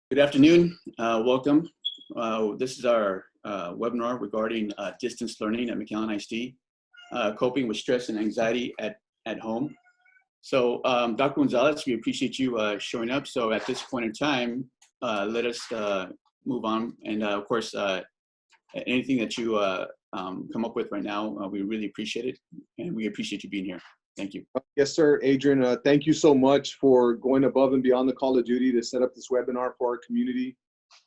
Good afternoon. Welcome. This is our webinar regarding distance learning at McAllen ISD, coping with stress and anxiety at home. So Dr. Gonzalez, we appreciate you showing up. So at this point in time, let us move on. And of course, anything that you come up with right now, we really appreciate it. And we appreciate you being here. Thank you. Yes, sir. Adrian, thank you so much for going above and beyond the call of duty to set up this webinar for our community.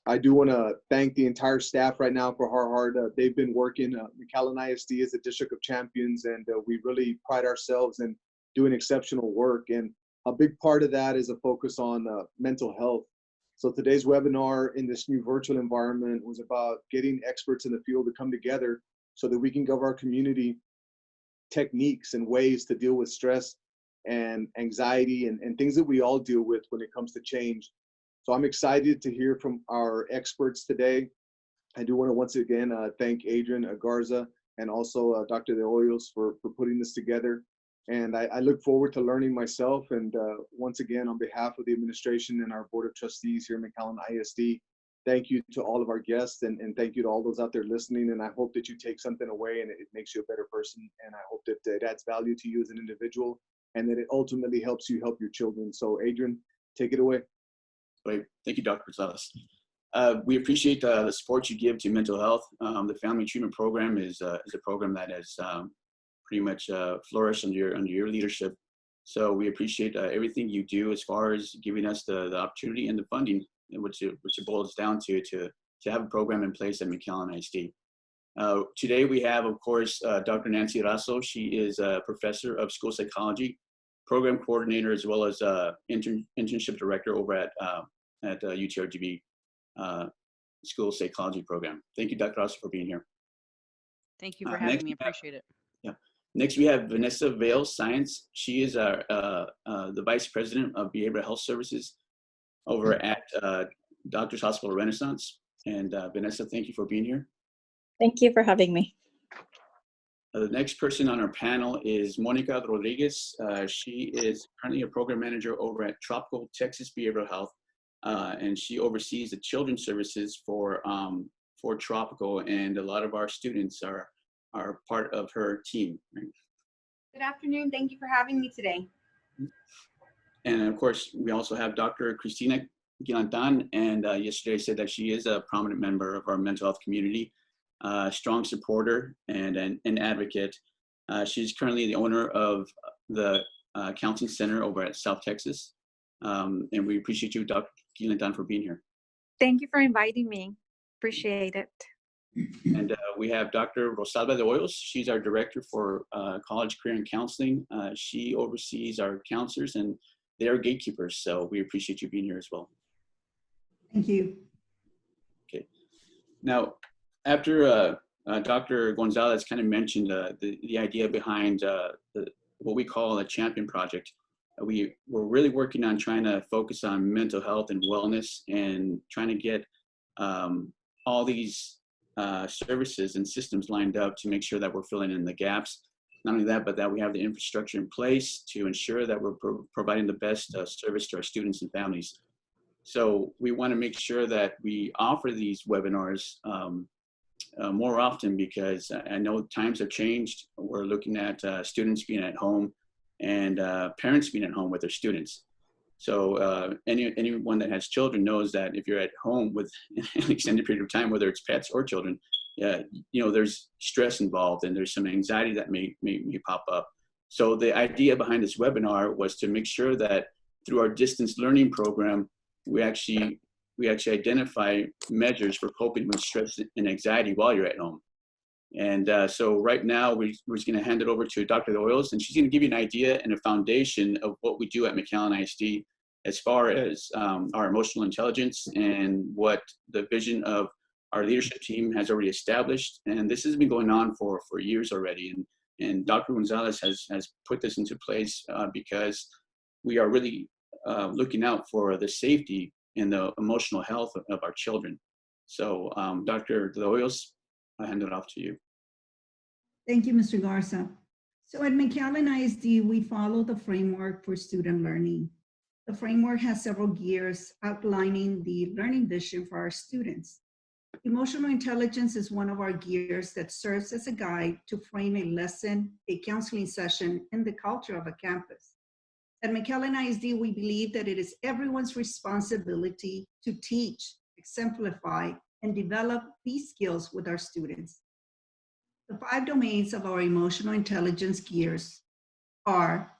I do want to thank the entire staff right now for how hard they've been working. McAllen ISD is a district of champions, and we really pride ourselves in doing exceptional work. And a big part of that is a focus on mental health. So today's webinar in this new virtual environment was about getting experts in the field to come together so that we can give our community techniques and ways to deal with stress and anxiety and things that we all deal with when it comes to change. So I'm excited to hear from our experts today. I do want to once again thank Adrian Garza and also Dr. De Hoyos for putting this together. And I look forward to learning myself. And once again, on behalf of the administration and our Board of Trustees here at McAllen ISD, thank you to all of our guests and thank you to all those out there listening. And I hope that you take something away and it makes you a better person. And I hope that it adds value to you as an individual and that it ultimately helps you help your children. So Adrian, take it away. Great. Thank you, Dr. Gonzalez. We appreciate the support you give to mental health. The Family Treatment Program is a program that has pretty much flourished under your leadership. So we appreciate everything you do as far as giving us the opportunity and the funding, which it boils down to have a program in place at McAllen ISD. Today we have, of course, Dr. Nancy Rasso. She is a professor of school psychology, program coordinator, as well as internship director over at UTRGV School Psychology Program. Thank you, Dr. Rasso, for being here. Thank you for having me. Appreciate it. Yeah. Next, we have Vanessa Vale Science. She is the Vice President of Behavioral Health Services over at Doctors Hospital Renaissance. And Vanessa, thank you for being here. Thank you for having me. The next person on our panel is Monica Rodriguez. She is currently a program manager over at Tropical Texas Behavioral Health, and she oversees the children's services for Tropical, and a lot of our students are part of her team. Right? Good afternoon. Thank you for having me today. And of course, we also have Dr. Cristina Guilantan, and yesterday said that she is a prominent member of our mental health community, strong supporter and an advocate. She's currently the owner of the Counseling Center over at South Texas. And we appreciate you, Dr. Guilantan, for being here. Thank you for inviting me. Appreciate it. And we have Dr. Rosalba de Hoyos. She's our director for college, career, and counseling. She oversees our counselors, and they are gatekeepers. So we appreciate you being here as well. Thank you. Okay. Now, after Dr. Gonzalez kind of mentioned the idea behind what we call a champion project, we're really working on trying to focus on mental health and wellness and trying to get all these services and systems lined up to make sure that we're filling in the gaps. Not only that, but that we have the infrastructure in place to ensure that we're providing the best service to our students and families. So we want to make sure that we offer these webinars more often, because I know times have changed. We're looking at students being at home and parents being at home with their students. So anyone that has children knows that if you're at home with an extended period of time, whether it's pets or children, there's stress involved and there's some anxiety that may pop up. So the idea behind this webinar was to make sure that through our distance learning program, we actually identify measures for coping with stress and anxiety while you're at home. And so right now, we're just going to hand it over to Dr. De Hoyos, and she's going to give you an idea and a foundation of what we do at McAllen ISD as far as our emotional intelligence and what the vision of our leadership team has already established. And this has been going on for years already. And Dr. Gonzalez has put this into place because we are really looking out for the safety and the emotional health of our children. So Dr. De Hoyos, I hand it off to you. Thank you, Mr. Garza. So at McAllen ISD, we follow the framework for student learning. The framework has several gears outlining the learning vision for our students. Emotional intelligence is one of our gears that serves as a guide to frame a lesson, a counseling session, and the culture of a campus. At McAllen ISD, we believe that it is everyone's responsibility to teach, exemplify, and develop these skills with our students. The 5 domains of our emotional intelligence gears are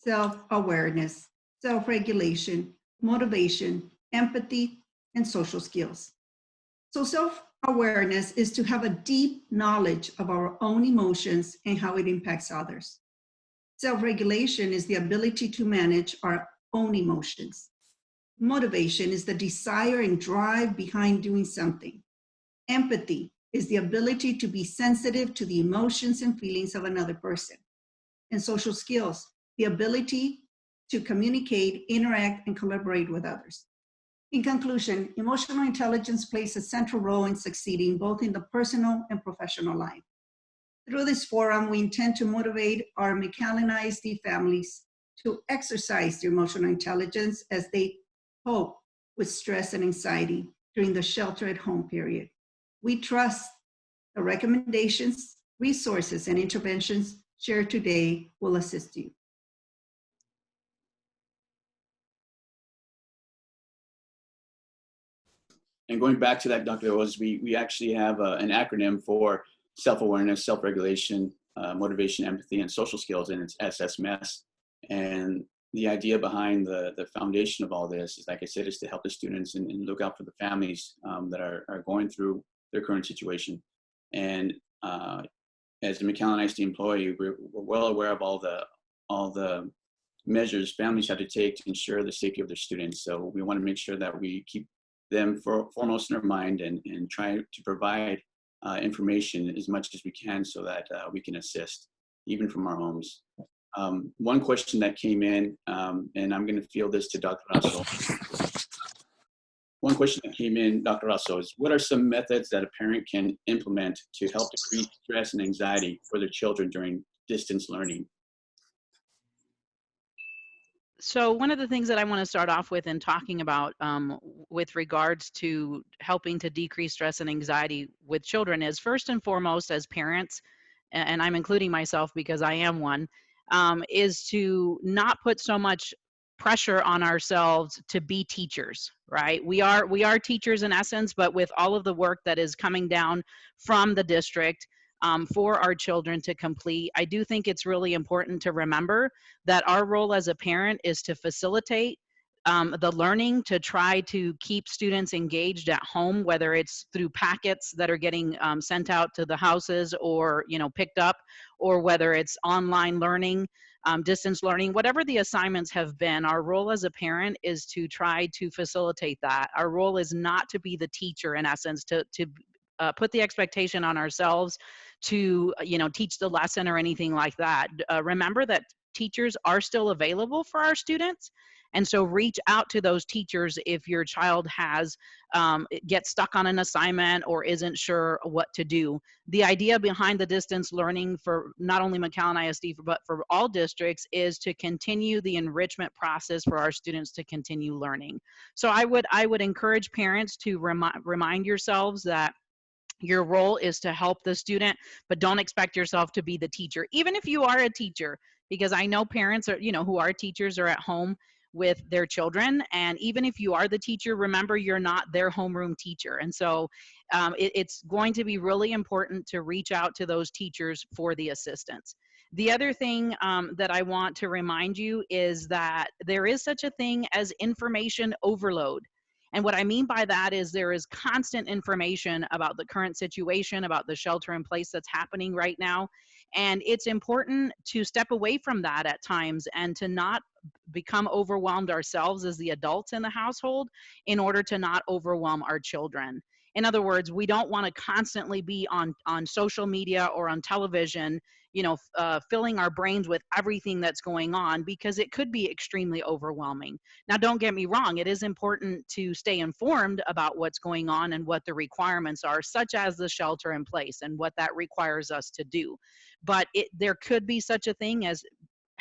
self-awareness, self-regulation, motivation, empathy, and social skills. So self-awareness is to have a deep knowledge of our own emotions and how it impacts others. Self-regulation is the ability to manage our own emotions. Motivation is the desire and drive behind doing something. Empathy is the ability to be sensitive to the emotions and feelings of another person. And social skills, the ability to communicate, interact, and collaborate with others. In conclusion, emotional intelligence plays a central role in succeeding both in the personal and professional life. Through this forum, we intend to motivate our McAllen ISD families to exercise their emotional intelligence as they cope with stress and anxiety during the shelter-at-home period. We trust the recommendations, resources, and interventions shared today will assist you. And going back to that, Dr. Rose, we actually have an acronym for self-awareness, self-regulation, motivation, empathy, and social skills, and it's SSMS. And the idea behind the foundation of all this is, like I said, is to help the students and look out for the families that are going through their current situation. And as a McAllen ISD employee, we're well aware of all the measures families have to take to ensure the safety of their students. So we want to make sure that we keep them foremost in our mind and try to provide information as much as we can so that we can assist, even from our homes. One question that came in, and I'm going to field this to Dr. Russell. One question that came in, Dr. Russell, is what are some methods that a parent can implement to help decrease stress and anxiety for their children during distance learning? So one of the things that I want to start off with in talking about with regards to helping to decrease stress and anxiety with children is, first and foremost, as parents, and I'm including myself because I am one, is to not put so much pressure on ourselves to be teachers, right? We are teachers in essence, but with all of the work that is coming down from the district for our children to complete, I do think it's really important to remember that our role as a parent is to facilitate the learning, to try to keep students engaged at home, whether it's through packets that are getting sent out to the houses or picked up, or whether it's online learning, distance learning, whatever the assignments have been. Our role as a parent is to try to facilitate that. Our role is not to be the teacher, in essence, to put the expectation on ourselves to teach the lesson or anything like that. Remember that teachers are still available for our students, and so reach out to those teachers if your child gets stuck on an assignment or isn't sure what to do. The idea behind the distance learning for not only McAllen ISD but for all districts is to continue the enrichment process for our students to continue learning. So I would encourage parents to remind yourselves that your role is to help the student, but don't expect yourself to be the teacher, even if you are a teacher, because I know parents are, who are teachers are at home with their children. And even if you are the teacher, remember you're not their homeroom teacher. And so it's going to be really important to reach out to those teachers for the assistance. The other thing that I want to remind you is that there is such a thing as information overload. And what I mean by that is there is constant information about the current situation, about the shelter in place that's happening right now. And it's important to step away from that at times and to not become overwhelmed ourselves as the adults in the household in order to not overwhelm our children. In other words, we don't want to constantly be on social media or on television, filling our brains with everything that's going on, because it could be extremely overwhelming. Now, don't get me wrong, it is important to stay informed about what's going on and what the requirements are, such as the shelter in place and what that requires us to do. But there could be such a thing as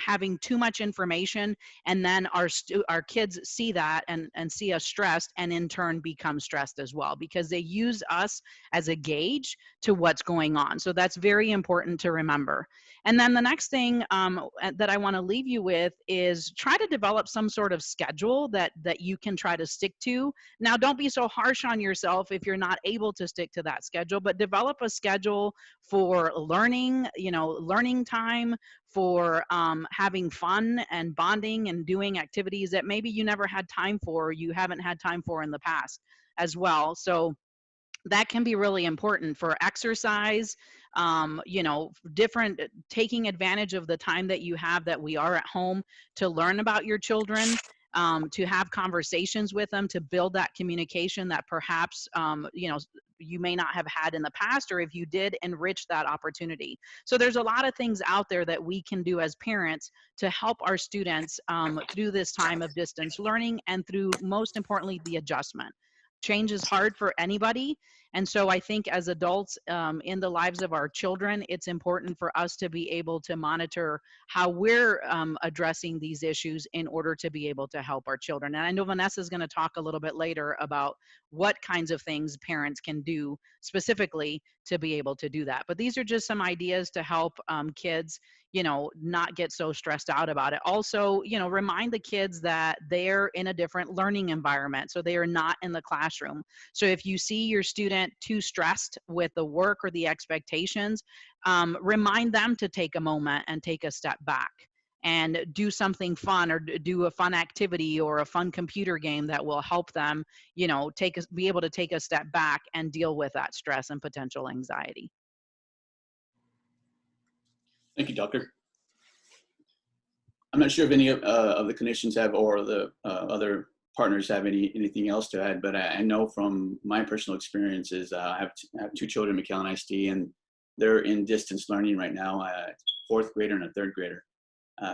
having too much information, and then our kids see that and see us stressed, and in turn become stressed as well, because they use us as a gauge to what's going on. So that's very important to remember. And then the next thing that I want to leave you with is try to develop some sort of schedule that you can try to stick to. Now, don't be so harsh on yourself if you're not able to stick to that schedule, but develop a schedule for learning, learning time, for having fun and bonding and doing activities that maybe you never had time for, or you haven't had time for in the past as well. So that can be really important for exercise, different, taking advantage of the time that you have, that we are at home, to learn about your children, to have conversations with them, to build that communication that perhaps, you may not have had in the past, or if you did, enrich that opportunity. So there's a lot of things out there that we can do as parents to help our students through this time of distance learning, and through, most importantly, the adjustment. Change is hard for anybody. And so I think as adults in the lives of our children, it's important for us to be able to monitor how we're addressing these issues in order to be able to help our children. And I know Vanessa is going to talk a little bit later about what kinds of things parents can do specifically to be able to do that. But these are just some ideas to help kids, not get so stressed out about it. Also, remind the kids that they're in a different learning environment, so they are not in the classroom. So if you see your student too stressed with the work or the expectations, remind them to take a moment and take a step back and do something fun, or do a fun activity or a fun computer game that will help them, be able to take a step back and deal with that stress and potential anxiety. Thank you, Doctor. I'm not sure if any of the clinicians have, or the other partners have anything else to add, but I know from my personal experiences, I have two children, McAllen ISD, and they're in distance learning right now, fourth grader and a third grader.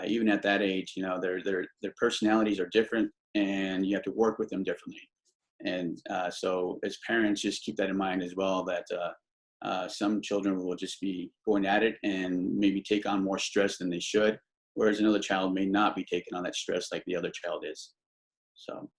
Even at that age, their personalities are different, and you have to work with them differently. And so as parents, just keep that in mind as well, that some children will just be going at it and maybe take on more stress than they should, whereas another child may not be taking on that stress like the other child is. So.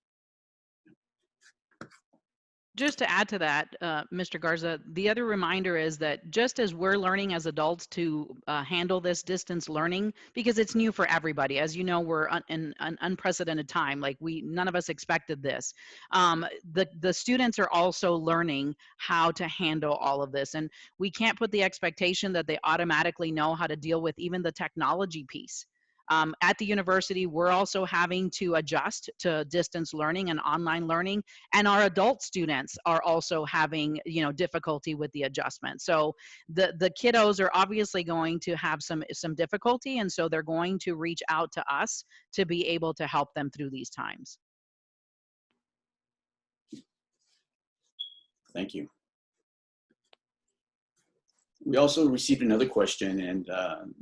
Just to add to that, Mr. Garza, the other reminder is that just as we're learning as adults to handle this distance learning, because it's new for everybody, as you know, we're in an unprecedented time, like none of us expected this. The students are also learning how to handle all of this, and we can't put the expectation that they automatically know how to deal with even the technology piece. At the university, we're also having to adjust to distance learning and online learning, and our adult students are also having, difficulty with the adjustment. So the kiddos are obviously going to have some difficulty, and so they're going to reach out to us to be able to help them through these times. Thank you. We also received another question, and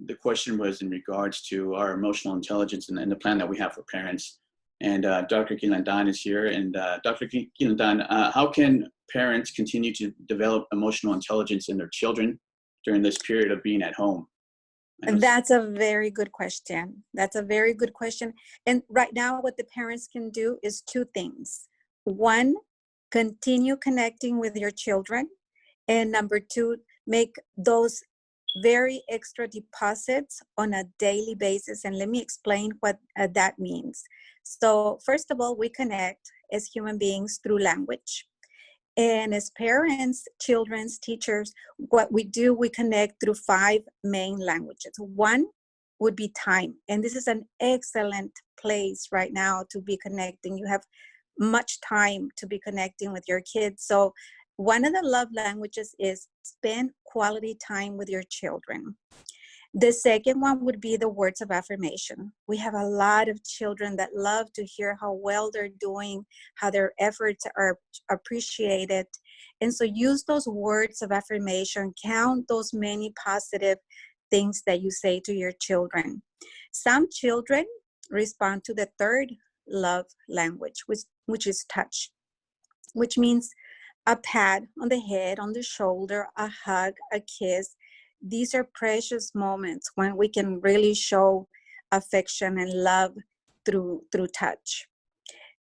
the question was in regards to our emotional intelligence and the plan that we have for parents. And Dr. Quilandan is here. And Dr. Quilandan, how can parents continue to develop emotional intelligence in their children during this period of being at home? That's a very good question. That's a very good question. And right now, what the parents can do is two things. One, continue connecting with your children. And number two, make those very extra deposits on a daily basis. And let me explain what that means. So first of all, we connect as human beings through language. And as parents, children's teachers, what we do, we connect through 5 main languages. One would be time. And this is an excellent place right now to be connecting. You have much time to be connecting with your kids. So one of the love languages is spend quality time with your children. The second one would be the words of affirmation. We have a lot of children that love to hear how well they're doing, how their efforts are appreciated. And so use those words of affirmation, count those many positive things that you say to your children. Some children respond to the third love language, which is touch, which means a pat on the head, on the shoulder, a hug, a kiss. These are precious moments when we can really show affection and love through touch.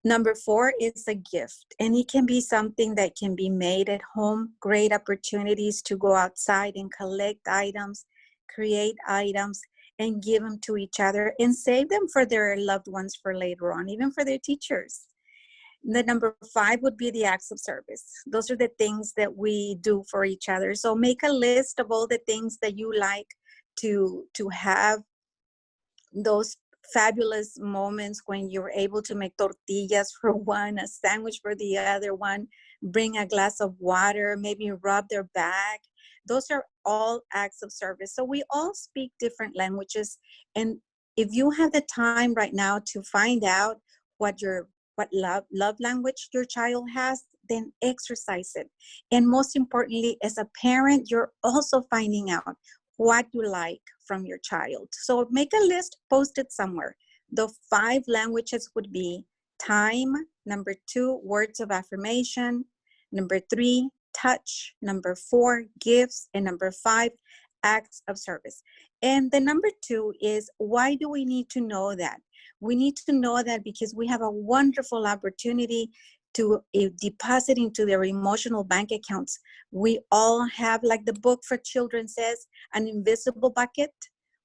Number 4 is a gift, and it can be something that can be made at home. Great opportunities to go outside and collect items, create items, and give them to each other and save them for their loved ones for later on, even for their teachers. The number 5 would be the acts of service. Those are the things that we do for each other. So make a list of all the things that you like to have those fabulous moments when you're able to make tortillas for one, a sandwich for the other one, bring a glass of water, maybe rub their back. Those are all acts of service. So we all speak different languages. And if you have the time right now to find out what love language your child has, then exercise it. And most importantly, as a parent, you're also finding out what you like from your child. So make a list, post it somewhere. The 5 languages would be time, number 2, words of affirmation, number 3, touch, number 4, gifts, and number 5, acts of service. And the number 2 is, why do we need to know that? We need to know that because we have a wonderful opportunity to deposit into their emotional bank accounts. We all have, like the book for children says, an invisible bucket.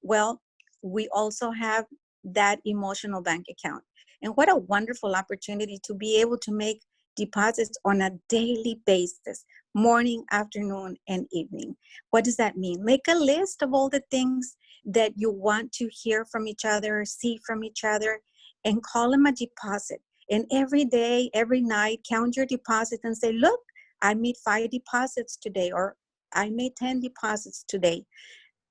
Well, we also have that emotional bank account. And what a wonderful opportunity to be able to make deposits on a daily basis, morning, afternoon, and evening. What does that mean? Make a list of all the things that you want to hear from each other, see from each other, and call them a deposit. And every day, every night, count your deposits and say, look, I made 5 deposits today, or I made 10 deposits today.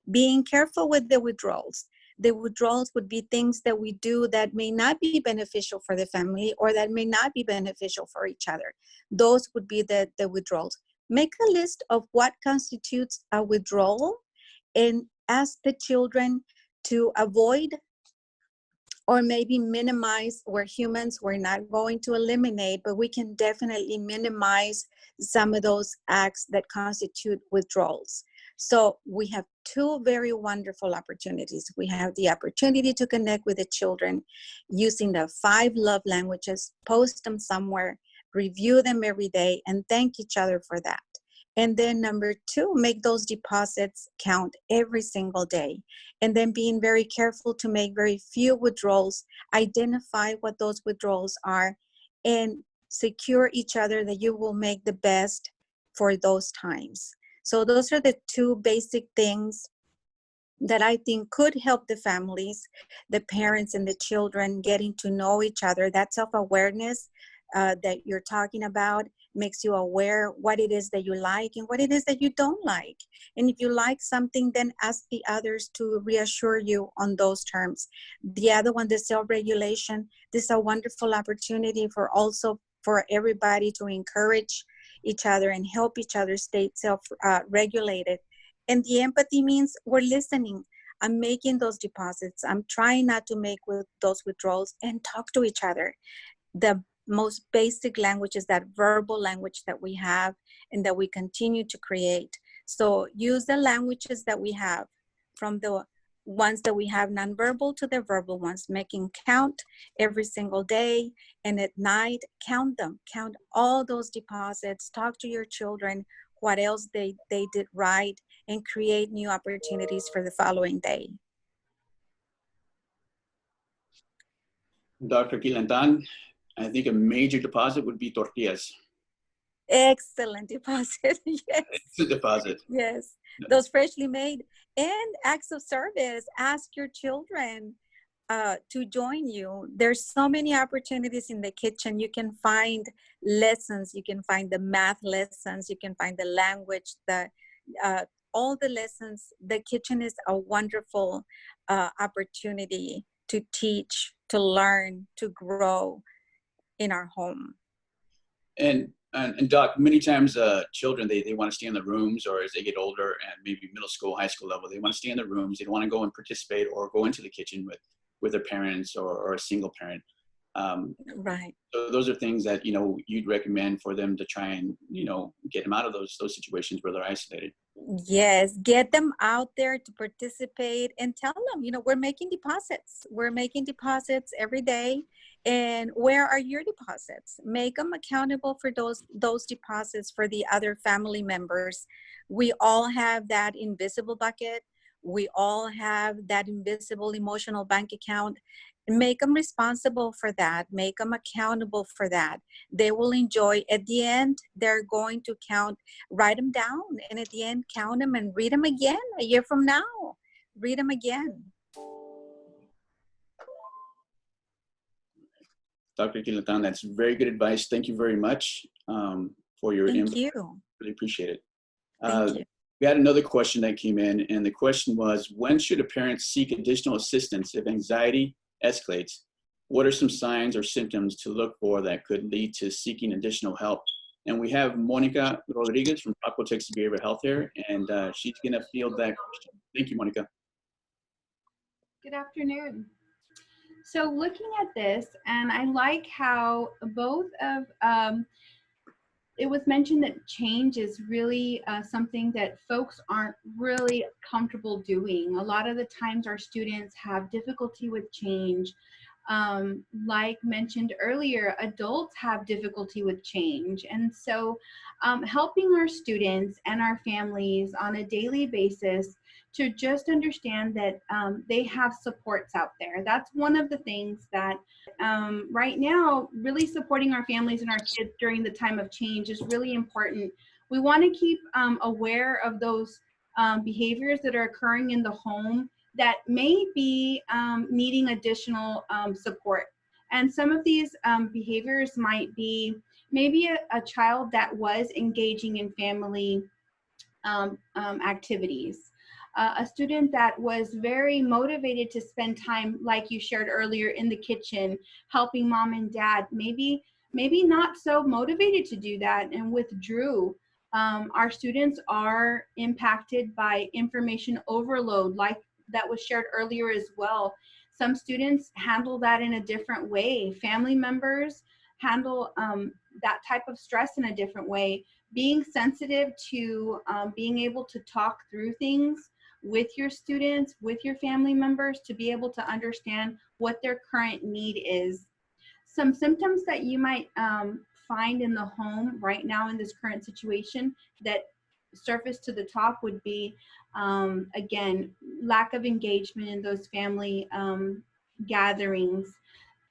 Being careful with the withdrawals. The withdrawals would be things that we do that may not be beneficial for the family or that may not be beneficial for each other. Those would be the withdrawals. Make a list of what constitutes a withdrawal and ask the children to avoid or maybe minimize. We're humans, we're not going to eliminate, but we can definitely minimize some of those acts that constitute withdrawals. So we have 2 very wonderful opportunities. We have the opportunity to connect with the children using the 5 love languages, post them somewhere, review them every day, and thank each other for that. And then number 2, make those deposits count every single day. And then being very careful to make very few withdrawals, identify what those withdrawals are, and secure each other that you will make the best for those times. So those are the 2 basic things that I think could help the families, the parents and the children getting to know each other. That self-awareness that you're talking about makes you aware what it is that you like and what it is that you don't like. And if you like something, then ask the others to reassure you on those terms. The other one, the self-regulation, this is a wonderful opportunity for everybody to encourage each other and help each other stay self-regulated. And the empathy means we're listening. I'm making those deposits. I'm trying not to make those withdrawals, and talk to each other. The most basic language is that verbal language that we have and that we continue to create. So use the languages that we have, from the ones that we have nonverbal to the verbal ones, making count every single day. And at night, count them, count all those deposits, talk to your children, what else they did right, and create new opportunities for the following day. Dr. Quilantan, I think a major deposit would be tortillas. Excellent deposit. Yes. It's a deposit. Yes. Those freshly made. And acts of service. Ask your children to join you. There's so many opportunities in the kitchen. You can find lessons. You can find the math lessons. You can find the language, all the lessons. The kitchen is a wonderful opportunity to teach, to learn, to grow in our home. And Doc, many times children, they want to stay in the rooms, or as they get older and maybe middle school, high school level, they want to stay in the rooms. They don't want to go and participate or go into the kitchen with their parents or a single parent. Right. So those are things that, you know, you'd recommend for them to try and, you know, get them out of those situations where they're isolated. Yes, get them out there to participate and tell them, you know, we're making deposits. We're making deposits every day. And where are your deposits? Make them accountable for those deposits for the other family members. We all have that invisible bucket. We all have that invisible emotional bank account. Make them responsible for that. Make them accountable for that. They will enjoy. At the end, they're going to count, write them down, and at the end, count them and read them again a year from now. Read them again. Dr. Quilatan, that's very good advice. Thank you very much for your Thank input. you. Really appreciate it. Thank you. We had another question that came in, and the question was, when should a parent seek additional assistance if anxiety escalates? What are some signs or symptoms to look for that could lead to seeking additional help? And we have Monica Rodriguez from Paco, Texas Behavioral Health here, and she's going to field that question. Thank you, Monica. Good afternoon. So looking at this, and I like how both of, it was mentioned that change is really something that folks aren't really comfortable doing. A lot of the times our students have difficulty with change. Like mentioned earlier, adults have difficulty with change. And so helping our students and our families on a daily basis to just understand that they have supports out there. That's one of the things that right now, really supporting our families and our kids during the time of change is really important. We want to keep aware of those behaviors that are occurring in the home that may be needing additional support. And some of these behaviors might be maybe a child that was engaging in family activities. A student that was very motivated to spend time, like you shared earlier, in the kitchen, helping mom and dad, maybe not so motivated to do that and withdrew. Our students are impacted by information overload, like that was shared earlier as well. Some students handle that in a different way. Family members handle that type of stress in a different way. Being sensitive to being able to talk through things with your students, with your family members, to be able to understand what their current need is. Some symptoms that you might find in the home right now in this current situation that surface to the top would be, again, lack of engagement in those family gatherings.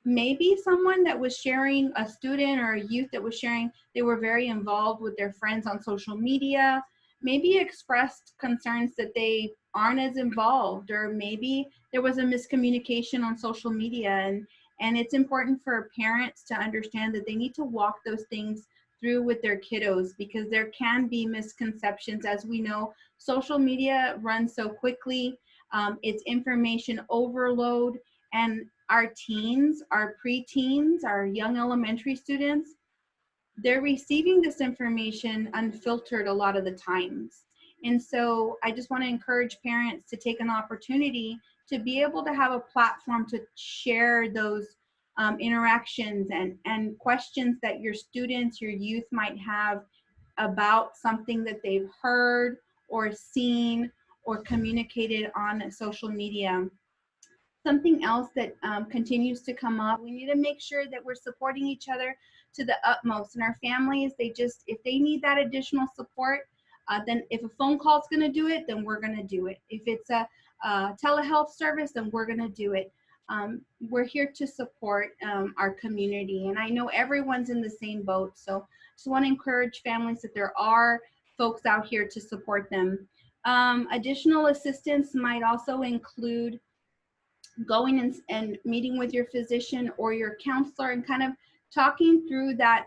Maybe someone that was sharing, a student or a youth that was sharing, they were very involved with their friends on social media, maybe expressed concerns that they aren't as involved, or maybe there was a miscommunication on social media. And it's important for parents to understand that they need to walk those things through with their kiddos, because there can be misconceptions. As we know, social media runs so quickly. It's information overload, and our teens, our preteens, our young elementary students, they're receiving this information unfiltered a lot of the times. And so I just want to encourage parents to take an opportunity to be able to have a platform to share those interactions and questions that your students, your youth might have about something that they've heard or seen or communicated on social media. Something else that continues to come up, we need to make sure that we're supporting each other to the utmost. And our families, if they need that additional support, then if a phone call is going to do it, then we're going to do it. If it's a telehealth service, then we're going to do it. We're here to support our community. And I know everyone's in the same boat. So just want to encourage families that there are folks out here to support them. Additional assistance might also include going and meeting with your physician or your counselor and kind of talking through that,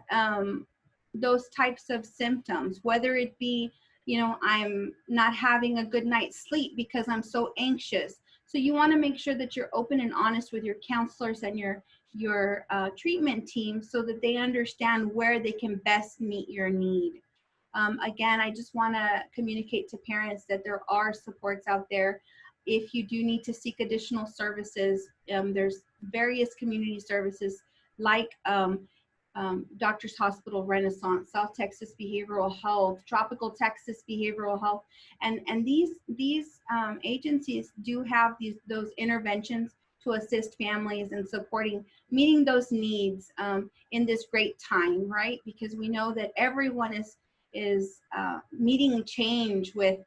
those types of symptoms, whether it be, I'm not having a good night's sleep because I'm so anxious. So you want to make sure that you're open and honest with your counselors and your treatment team so that they understand where they can best meet your need. Again, I just want to communicate to parents that there are supports out there. If you do need to seek additional services, there's various community services like Doctors Hospital Renaissance, South Texas Behavioral Health, Tropical Texas Behavioral Health, and these agencies do have those interventions to assist families in supporting meeting those needs in this great time, right? Because we know that everyone is meeting change with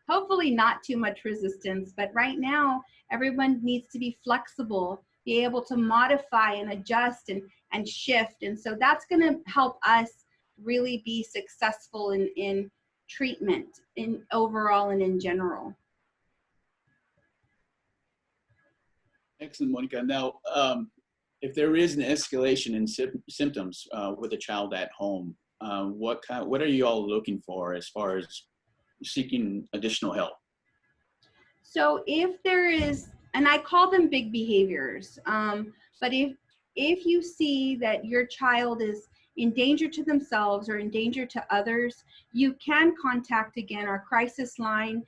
hopefully not too much resistance, but right now everyone needs to be flexible, be able to modify and adjust and shift. And so that's going to help us really be successful in treatment in overall and in general. Excellent, Monica. Now, if there is an escalation in symptoms with a child at home, what are you all looking for as far as seeking additional help? So if there is, and I call them big behaviors, but if you see that your child is in danger to themselves or in danger to others, you can contact again our crisis line.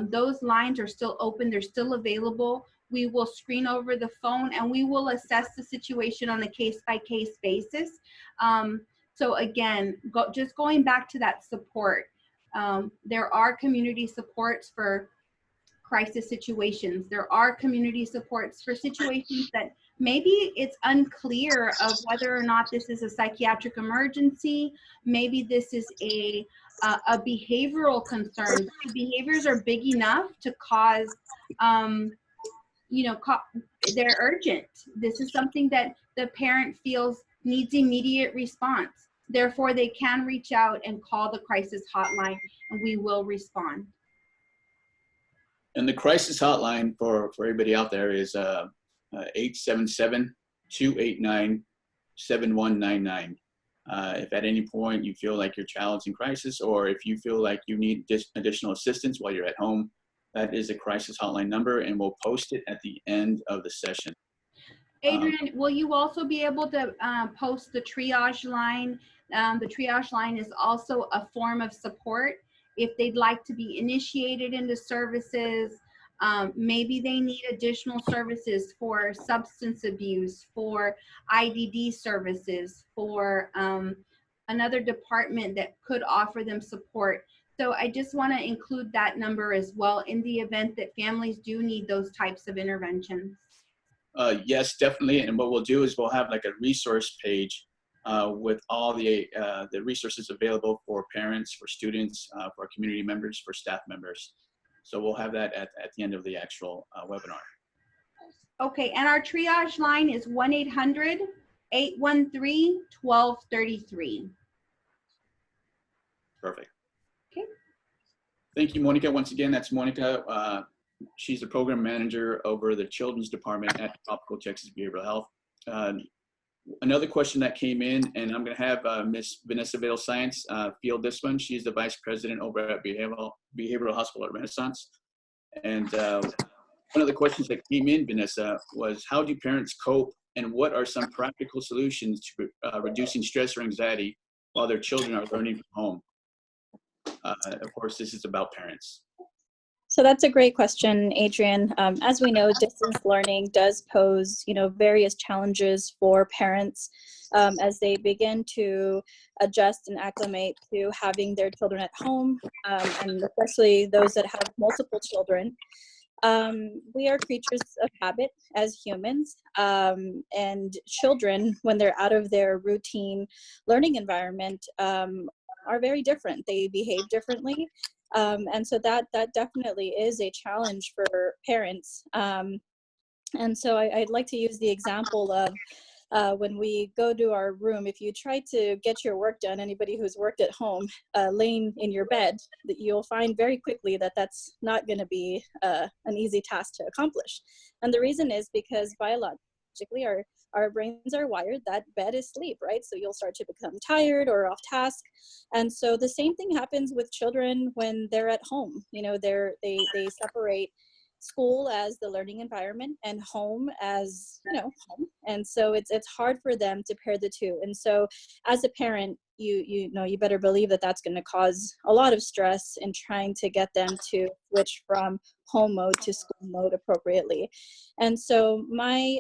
Those lines are still open, they're still available. We will screen over the phone and we will assess the situation on a case-by-case basis. So again, just going back to that support, there are community supports for crisis situations. There are community supports for situations that maybe it's unclear of whether or not this is a psychiatric emergency. Maybe this is a behavioral concern. Behaviors are big enough to cause, they're urgent. This is something that the parent feels needs immediate response. Therefore, they can reach out and call the crisis hotline and we will respond. And the crisis hotline for everybody out there is 877-289-7199. If at any point you feel like your child's in crisis, or if you feel like you need additional assistance while you're at home, that is a crisis hotline number, and we'll post it at the end of the session. Adrian, will you also be able to post the triage line? The triage line is also a form of support. If they'd like to be initiated into services, maybe they need additional services for substance abuse, for IDD services, for another department that could offer them support. So I just want to include that number as well in the event that families do need those types of interventions. Yes, definitely. And what we'll do is we'll have like a resource page with all the resources available for parents, for students, for community members, for staff members. So we'll have that at the end of the actual webinar. Okay, and our triage line is 1-800-813-1233. Perfect. Okay. Thank you, Monica. Once again, that's Monica. She's the program manager over the children's department at Tropical Texas Behavioral Health. Another question that came in, and I'm going to have Miss Vanessa Vale-Science field this one. She's the vice president over at Behavioral Hospital at Renaissance. And one of the questions that came in, Vanessa, was how do parents cope, and what are some practical solutions to reducing stress or anxiety while their children are learning from home? Of course, this is about parents. So that's a great question, Adrian. As we know, distance learning does pose, various challenges for parents as they begin to adjust and acclimate to having their children at home, and especially those that have multiple children. We are creatures of habit as humans, and children, when they're out of their routine learning environment, are very different. They behave differently. And so that definitely is a challenge for parents. And so I'd like to use the example of when we go to our room, if you try to get your work done, anybody who's worked at home, laying in your bed, that you'll find very quickly that that's not going to be an easy task to accomplish. And the reason is because biologically our brains are wired that bed is sleep, right? So you'll start to become tired or off task. And so the same thing happens with children when they're at home. They separate school as the learning environment and home as, home. And so it's hard for them to pair the two. And so as a parent, you better believe that that's going to cause a lot of stress in trying to get them to switch from home mode to school mode appropriately. And so my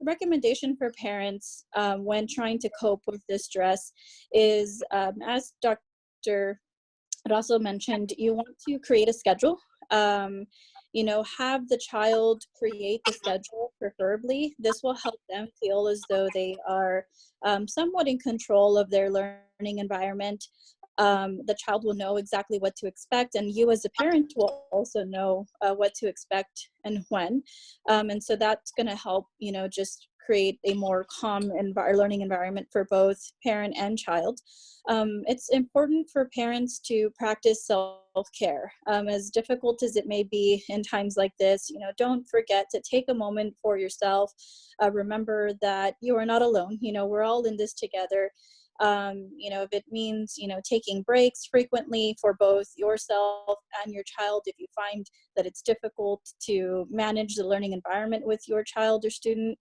recommendation for parents when trying to cope with this stress is, as Dr. also mentioned, you want to create a schedule. Have the child create the schedule, preferably. This will help them feel as though they are somewhat in control of their learning environment. The child will know exactly what to expect, and you as a parent will also know what to expect and when. And so that's going to help, just create a more calm learning environment for both parent and child. It's important for parents to practice self-care. As difficult as it may be in times like this, don't forget to take a moment for yourself. Remember that you are not alone. We're all in this together. If it means, taking breaks frequently for both yourself and your child, if you find that it's difficult to manage the learning environment with your child or student,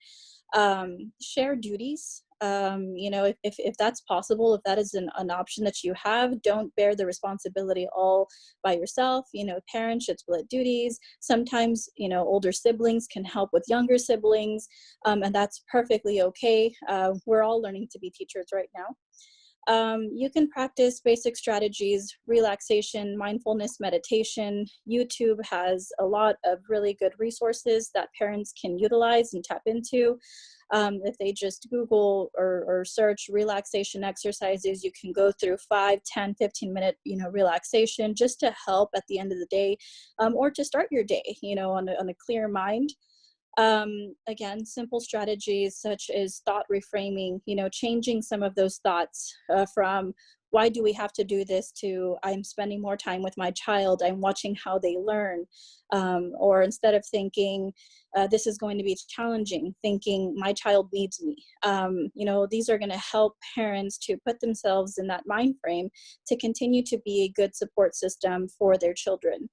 share duties. If that's possible, if that is an option that you have, don't bear the responsibility all by yourself. Parents should split duties. Sometimes, older siblings can help with younger siblings, and that's perfectly okay. We're all learning to be teachers right now. You can practice basic strategies, relaxation, mindfulness, meditation. YouTube has a lot of really good resources that parents can utilize and tap into. If they just Google or search relaxation exercises, you can go through 5, 10, 15-minute, relaxation just to help at the end of the day, or to start your day, on a clear mind. Again, simple strategies such as thought reframing, changing some of those thoughts from why do we have to do this to I'm spending more time with my child, I'm watching how they learn, or instead of thinking this is going to be challenging, thinking my child needs me. These are going to help parents to put themselves in that mind frame to continue to be a good support system for their children.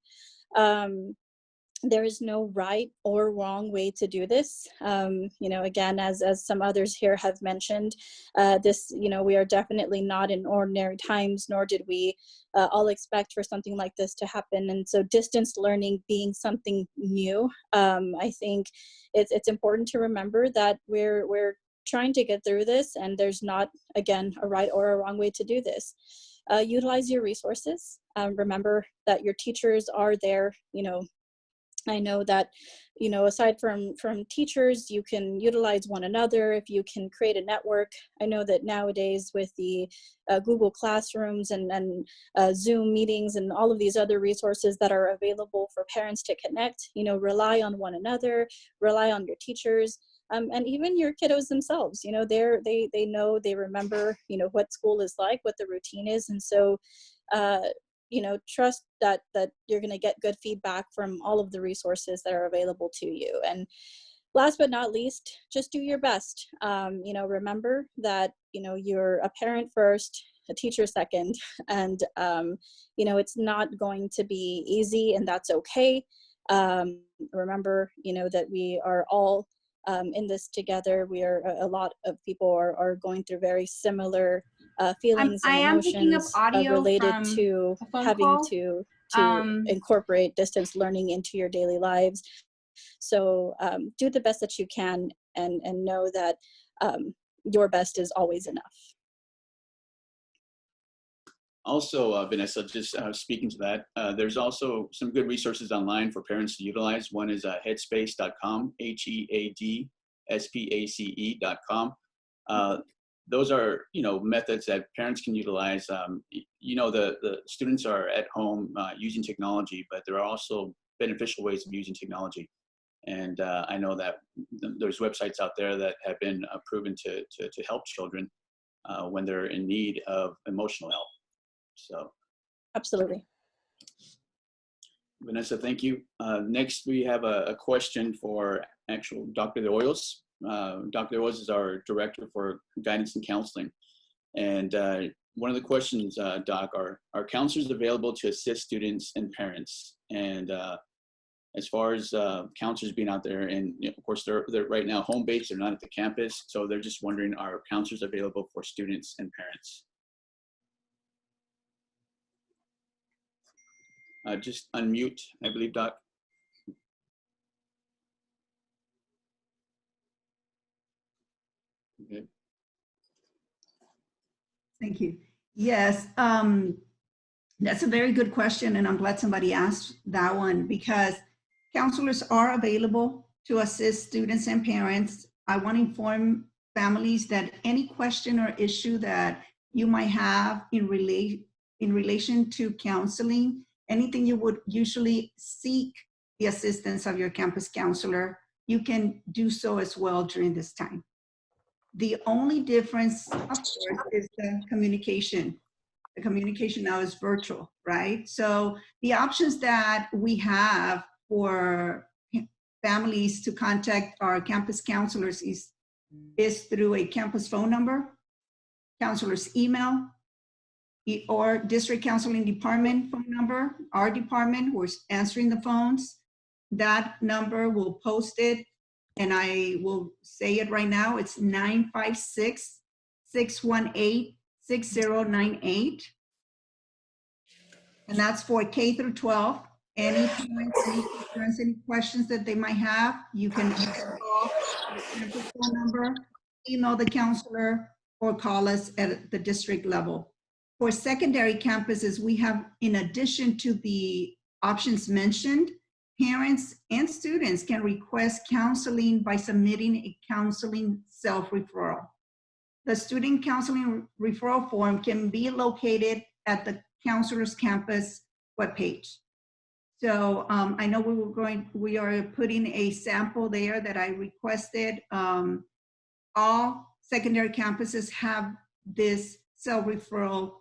There is no right or wrong way to do this. Again, as some others here have mentioned, we are definitely not in ordinary times, nor did we all expect for something like this to happen. And so distance learning being something new, I think it's important to remember that we're trying to get through this, and there's not, again, a right or a wrong way to do this. Utilize your resources. Remember that your teachers are there, I know that, aside from teachers, you can utilize one another. If you can create a network, I know that nowadays with the Google Classrooms and Zoom meetings and all of these other resources that are available for parents to connect, rely on one another, rely on your teachers, and even your kiddos themselves. They know, they remember, what school is like, what the routine is, and so. Trust that you're going to get good feedback from all of the resources that are available to you. And last but not least, just do your best. Remember that, you're a parent first, a teacher second, and, it's not going to be easy, and that's okay. Remember, that we are all in this together. We are, a lot of people are going through very similar feelings and emotions related to having to incorporate distance learning into your daily lives. So do the best that you can, and know that your best is always enough. Also, Vanessa, just speaking to that, there's also some good resources online for parents to utilize. One is headspace.com, HEADSPACE.com. Those are, methods that parents can utilize. The students are at home using technology, but there are also beneficial ways of using technology. And I know that there's websites out there that have been proven to help children when they're in need of emotional help. So, absolutely. Vanessa, thank you. Next, we have a question for actual Dr. De Hoyos. Dr. De Hoyos is our Director for Guidance and Counseling. And one of the questions, Doc, are counselors available to assist students and parents? And as far as counselors being out there, and of course, they're right now home-based, they're not at the campus, so they're just wondering, are counselors available for students and parents? just unmute, I believe, Doc. Okay. Thank you. Yes, that's a very good question, and I'm glad somebody asked that one, because counselors are available to assist students and parents. I want to inform families that any question or issue that you might have in relation to counseling, anything you would usually seek the assistance of your campus counselor, you can do so as well during this time. The only difference, of course, is the communication. The communication now is virtual, right? So the options that we have for families to contact our campus counselors is through a campus phone number, counselor's email, or district counseling department phone number. Our department, we're answering the phones. That number, will post it, and I will say it right now. It's 956-618-6098. And that's for K through 12. Any parents, any concerns, any questions that they might have, you can call the campus phone number, email the counselor, or call us at the district level. For secondary campuses, we have, in addition to the options mentioned, parents and students can request counseling by submitting a counseling self-referral. The student counseling referral form can be located at the counselor's campus webpage. So I know we are putting a sample there that I requested. All secondary campuses have this self-referral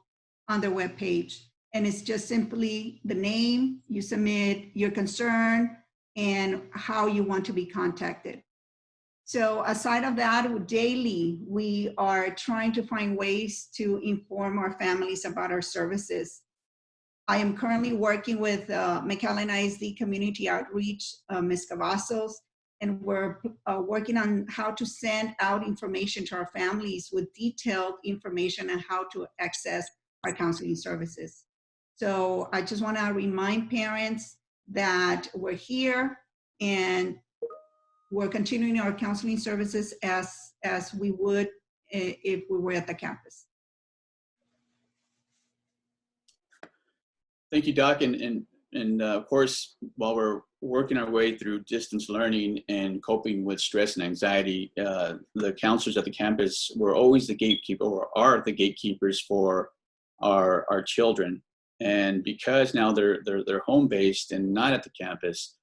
on their webpage. And it's just simply the name, you submit your concern, and how you want to be contacted. So aside of that, daily, we are trying to find ways to inform our families about our services. I am currently working with McAllen ISD Community Outreach, Ms. Cavazos, and we're working on how to send out information to our families with detailed information on how to access our counseling services. So I just want to remind parents that we're here and we're continuing our counseling services as we would if we were at the campus. Thank you, Doc. And of course, while we're working our way through distance learning and coping with stress and anxiety, the counselors at the campus were always the gatekeeper, or are the gatekeepers for our children. And because now they're home-based and not at the campus,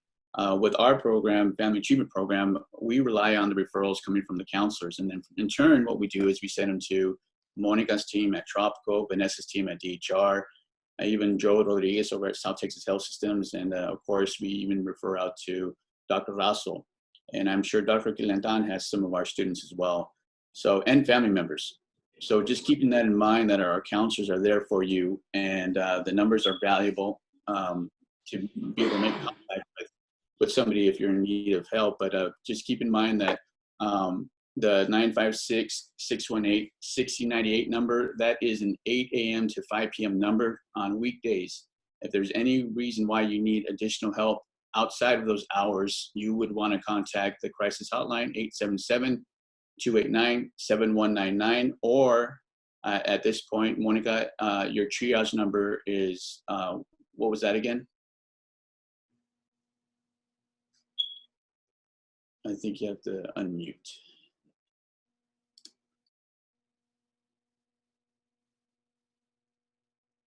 with our program, Family Achievement Program, we rely on the referrals coming from the counselors. And then in turn, what we do is we send them to Monica's team at Tropico, Vanessa's team at DHR, even Joe Rodriguez over at South Texas Health Systems. And of course, we even refer out to Dr. Rasso. And I'm sure Dr. Quilantan has some of our students as well. So, and family members. So just keeping that in mind, that our counselors are there for you, and the numbers are valuable to be able to make contact with somebody if you're in need of help. But just keep in mind that the 956-618-6098 number, that is an 8 a.m. to 5 p.m. number on weekdays. If there's any reason why you need additional help outside of those hours, you would want to contact the crisis hotline, 877-289-7199, or at this point, Monica, your triage number is, what was that again? I think you have to unmute.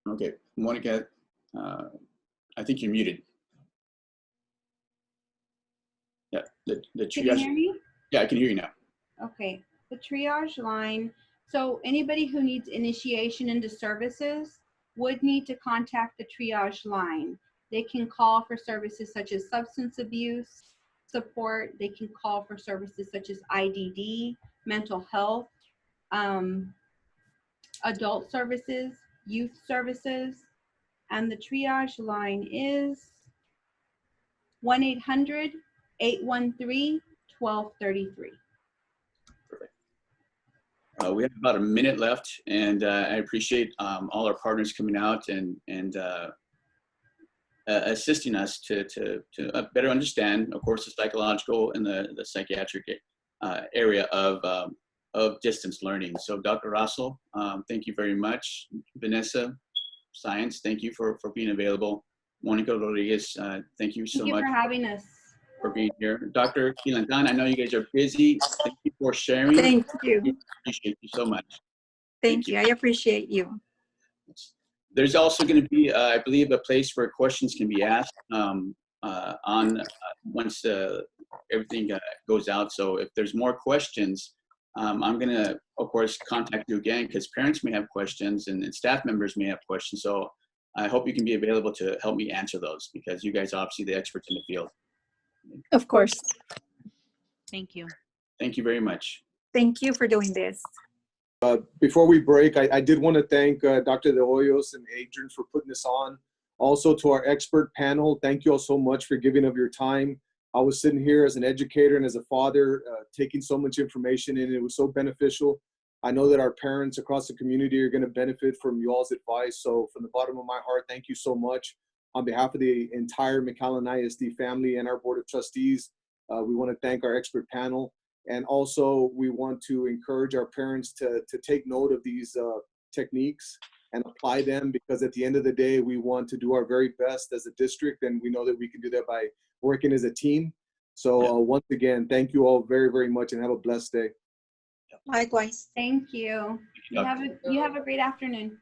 Okay, Monica, I think you're muted. Yeah, the triage. Can you hear me? Yeah, I can hear you now. Okay, the triage line. So anybody who needs initiation into services would need to contact the triage line. They can call for services such as substance abuse support. They can call for services such as IDD, mental health, adult services, youth services, and the triage line is 1-800-813-1233. We have about a minute left, and I appreciate all our partners coming out and assisting us to better understand, of course, the psychological and the psychiatric area of distance learning. So Dr. Russell, thank you very much. Vanessa, Science, thank you for being available. Monica Rodriguez, thank you so much. Thank you for having us. For being here. Dr. Quilantan, I know you guys are busy. Thank you for sharing. Thank you. Appreciate you so much. Thank you. I appreciate you. There's also going to be, I believe, a place where questions can be asked once everything goes out. So if there's more questions, I'm going to, of course, contact you again because parents may have questions and staff members may have questions. So I hope you can be available to help me answer those because you guys are obviously the experts in the field. Of course. Thank you. Thank you very much. Thank you for doing this. Before we break, I did want to thank Dr. De Hoyos and Adrian for putting this on. Also to our expert panel, thank you all so much for giving of your time. I was sitting here as an educator and as a father, taking so much information in. It was so beneficial. I know that our parents across the community are going to benefit from you all's advice. So from the bottom of my heart, thank you so much. On behalf of the entire McAllen ISD family and our Board of Trustees, we want to thank our expert panel. And also, we want to encourage our parents to take note of these techniques and apply them because at the end of the day, we want to do our very best as a district. And we know that we can do that by working as a team. So once again, thank you all very, very much and have a blessed day. Likewise. Thank you. You have a great afternoon.